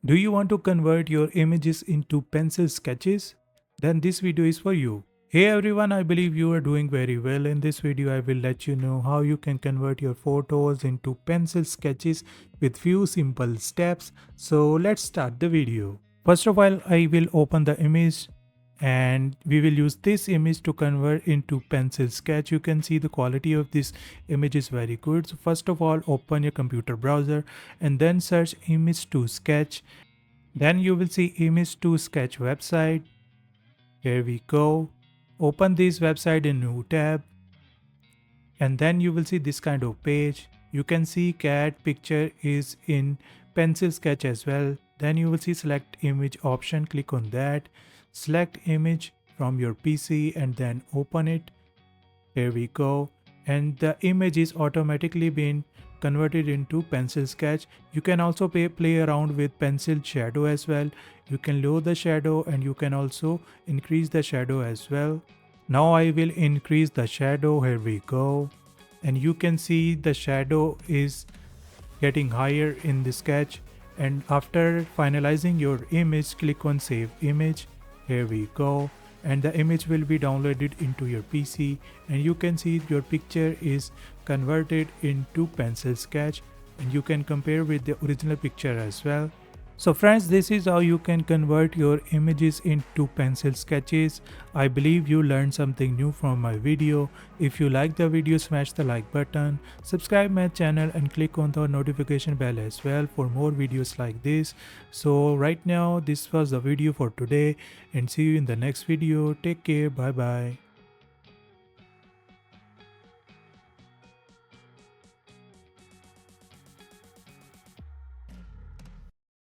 Do you want to convert your images into pencil sketches? Then this video is for you. Hey everyone, I believe you are doing very well. In this video, I will let you know how you can convert your photos into pencil sketches with few simple steps. So let's start the video. First of all, I will open the image and we will use this image to convert into pencil sketch. You can see the quality of this image is very good. So first of all, open your computer browser and then search image to sketch. Then you will see image to sketch website. Here we go. Open this website in new tab and then you will see this kind of page. You can see cat picture is in pencil sketch as well. Then you will see select image option, click on that. Select image from your PC and then open it. Here we go. And the image is automatically being converted into pencil sketch. You can also play around with pencil shadow as well. You can lower the shadow and you can also increase the shadow as well. Now I will increase the shadow. Here we go. And you can see the shadow is getting higher in the sketch. And after finalizing your image, click on save image. Here we go. And the image will be downloaded into your PC and you can see your picture is converted into pencil sketch and you can compare with the original picture as well. So friends, this is how you can convert your images into pencil sketches. I believe you learned something new from my video. If you like the video, smash the like button, subscribe my channel and click on the notification bell as well for more videos like this. So right now, this was the video for today and see you in the next video. Take care. Bye bye.